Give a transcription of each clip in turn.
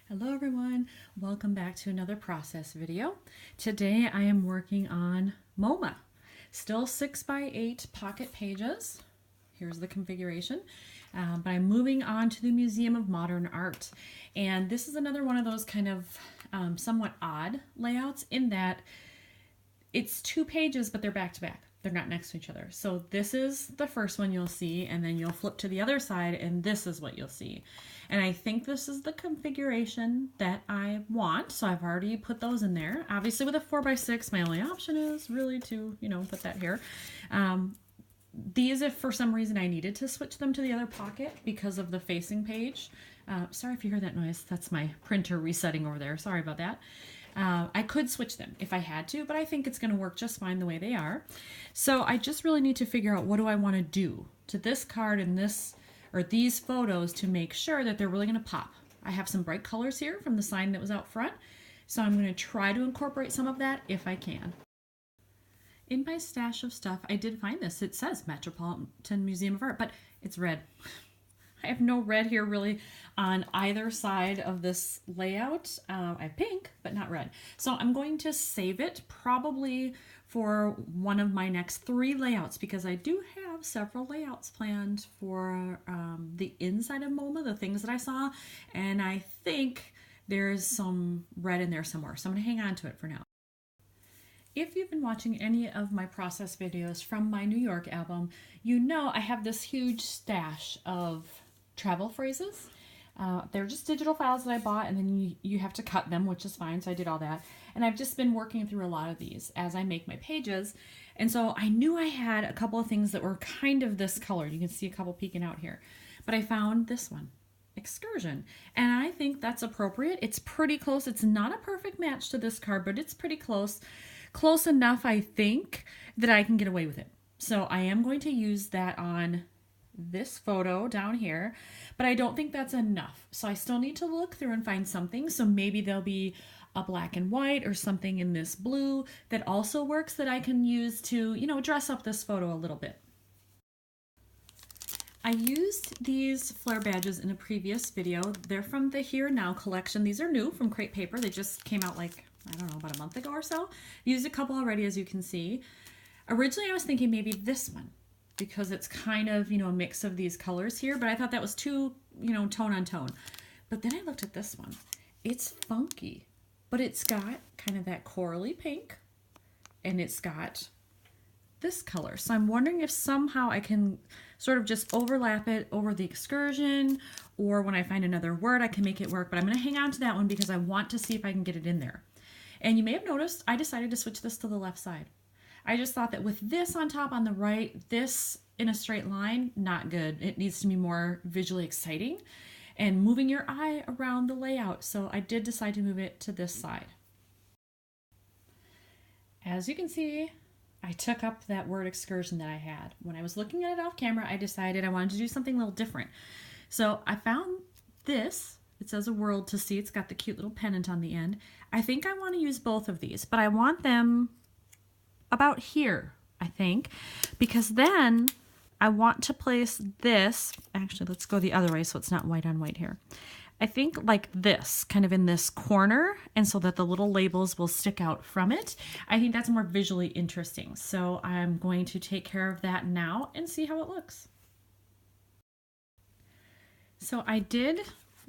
Hello everyone, welcome back to another process video. Today I am working on MoMA. Still 6x8 pocket pages. Here's the configuration. But I'm moving on to the Museum of Modern Art. And this is another one of those kind of somewhat odd layouts in that it's 2 pages, but they're back to back. They're not next to each other. So this is the first one you'll see, and then you'll flip to the other side, and this is what you'll see. And I think this is the configuration that I want, so I've already put those in there. Obviously with a 4x6, my only option is really to, put that here. These, if for some reason I needed to switch them to the other pocket because of the facing page. Sorry if you hear that noise. That's my printer resetting over there. Sorry about that. I could switch them if I had to, but I think it's going to work just fine the way they are. So I just really need to figure out what do I want to do to this card and this or these photos to make sure that they're really going to pop. I have some bright colors here from the sign that was out front, so I'm going to try to incorporate some of that if I can. In my stash of stuff, I did find this. It says Metropolitan Museum of Art, but it's red. I have no red here really on either side of this layout. I have pink, but not red. So I'm going to save it probably for one of my next 3 layouts because I do have several layouts planned for the inside of MoMA, the things that I saw, and I think there's some red in there somewhere. So I'm going to hang on to it for now. If you've been watching any of my process videos from my New York album, you know I have this huge stash of travel phrases. They're just digital files that I bought, and then you have to cut them, which is fine, so I did all that. And I've just been working through a lot of these as I make my pages. And so I knew I had a couple of things that were kind of this color. You can see a couple peeking out here. But I found this one, Excursion. And I think that's appropriate. It's pretty close. It's not a perfect match to this card, but it's pretty close. Close enough, I think, that I can get away with it. So I am going to use that on this photo down here, but I don't think that's enough. So I still need to look through and find something. So maybe there'll be a black and white or something in this blue that also works that I can use to, dress up this photo a little bit. I used these flare badges in a previous video. They're from the Here Now collection. These are new from Crate Paper. They just came out like, I don't know, about a month ago or so. Used a couple already, as you can see. Originally, I was thinking maybe this one, because it's kind of, a mix of these colors here, but I thought that was too, tone on tone. But then I looked at this one. It's funky, but it's got kind of that corally pink, and it's got this color. So I'm wondering if somehow I can sort of just overlap it over the Excursion, or when I find another word, I can make it work. But I'm going to hang on to that one because I want to see if I can get it in there. And you may have noticed I decided to switch this to the left side. I just thought that with this on top on the right, this in a straight line, not good. It needs to be more visually exciting and moving your eye around the layout. So I did decide to move it to this side. As you can see, I took up that word Excursion that I had. When I was looking at it off camera, I decided I wanted to do something a little different. So I found this. It says a world to see. It's got the cute little pennant on the end. I think I want to use both of these, but I want them about here, I think, because then I want to place this, actually let's go the other way so it's not white on white here. I think like this, kind of in this corner, and so that the little labels will stick out from it. I think that's more visually interesting. So I'm going to take care of that now and see how it looks. So I did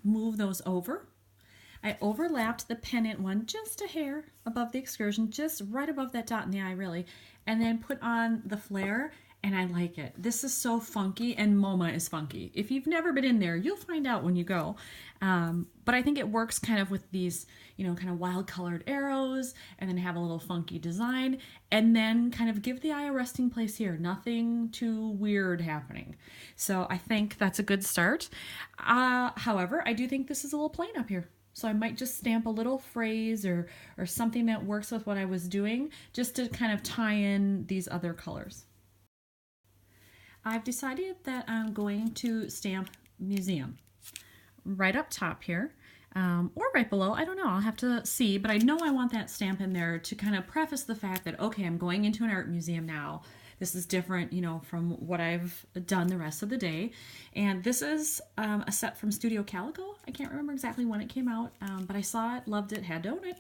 move those over. I overlapped the pennant one just a hair above the Excursion, just right above that dot in the eye really, and then put on the flare, and I like it. This is so funky, and MoMA is funky. If you've never been in there, you'll find out when you go. But I think it works kind of with these, kind of wild colored arrows, and then have a little funky design, and then kind of give the eye a resting place here. Nothing too weird happening. So I think that's a good start. However, I do think this is a little plain up here. So I might just stamp a little phrase or something that works with what I was doing just to kind of tie in these other colors. I've decided that I'm going to stamp museum right up top here or right below. I don't know. I'll have to see, but I know I want that stamp in there to kind of preface the fact that, okay, I'm going into an art museum now. This is different, you know, from what I've done the rest of the day. And this is a set from Studio Calico. I can't remember exactly when it came out, but I saw it, loved it, had to own it.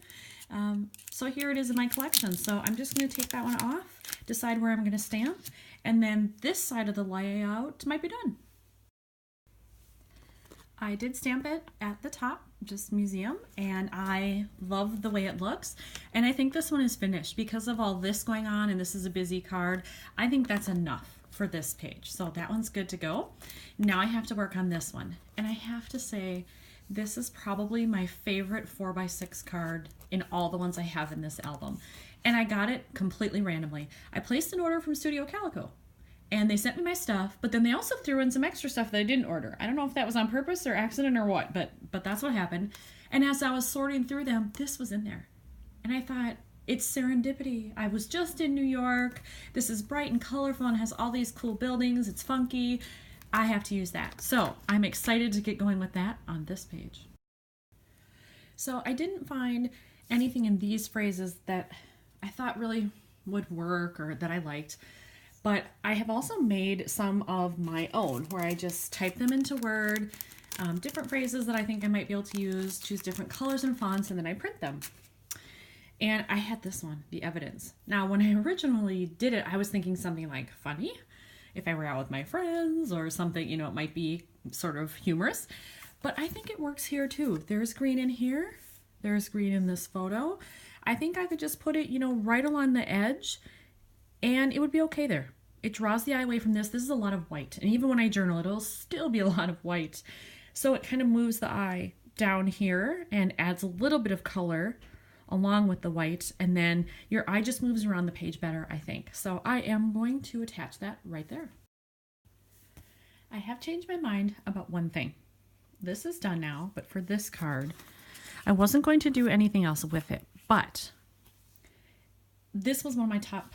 So here it is in my collection. So I'm just going to take that one off, decide where I'm going to stamp, and then this side of the layout might be done. I did stamp it at the top, just museum, and I love the way it looks. And I think this one is finished because of all this going on, and this is a busy card. I think that's enough for this page. So that one's good to go. Now I have to work on this one. And I have to say, this is probably my favorite 4x6 card in all the ones I have in this album. And I got it completely randomly. I placed an order from Studio Calico, and they sent me my stuff, but then they also threw in some extra stuff that I didn't order. I don't know if that was on purpose or accident or what, but that's what happened. And as I was sorting through them, this was in there. And I thought, it's serendipity. I was just in New York. This is bright and colorful and has all these cool buildings. It's funky. I have to use that. So I'm excited to get going with that on this page. So I didn't find anything in these phrases that I thought really would work or that I liked. But I have also made some of my own where I just type them into Word, different phrases that I think I might be able to use, choose different colors and fonts, and then I print them. And I had this one, The Evidence. Now, when I originally did it, I was thinking something like funny, if I were out with my friends, or something, you know, it might be sort of humorous. But I think it works here too. There's green in here. There's green in this photo. I think I could just put it, you know, right along the edge, and it would be okay there. It draws the eye away from this. This is a lot of white. And even when I journal, it'll still be a lot of white. So it kind of moves the eye down here and adds a little bit of color along with the white. And then your eye just moves around the page better, I think. So I am going to attach that right there. I have changed my mind about one thing. This is done now, but for this card, I wasn't going to do anything else with it. But this was one of my top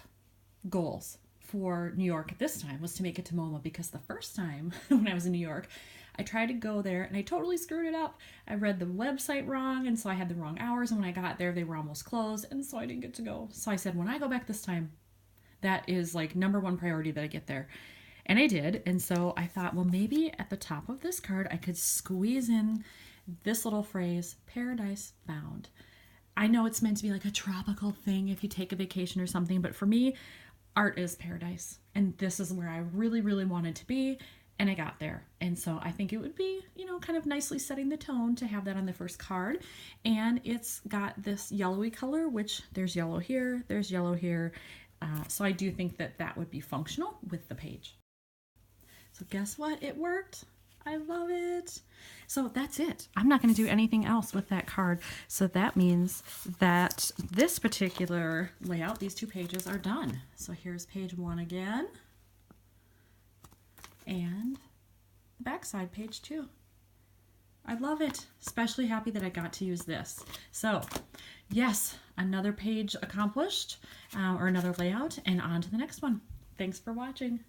goals for New York at this time, was to make it to MoMA, because the first time when I was in New York, I tried to go there and I totally screwed it up. I read the website wrong, and so I had the wrong hours, and when I got there they were almost closed, and so I didn't get to go. So I said, when I go back this time, that is like #1 priority that I get there. And I did. And so I thought, well, maybe at the top of this card I could squeeze in this little phrase, Paradise Found. I know it's meant to be like a tropical thing if you take a vacation or something, but for me, art is paradise. And this is where I really, really wanted to be, and I got there. And so I think it would be, you know, kind of nicely setting the tone to have that on the first card. And it's got this yellowy color, which there's yellow here, there's yellow here. So I do think that that would be functional with the page. So guess what? It worked. I love it. So that's it. I'm not going to do anything else with that card. So that means that this particular layout, these 2 pages are done. So here's page 1 again. And the backside, page 2. I love it. Especially happy that I got to use this. So yes, another page accomplished, or another layout, and on to the next one. Thanks for watching.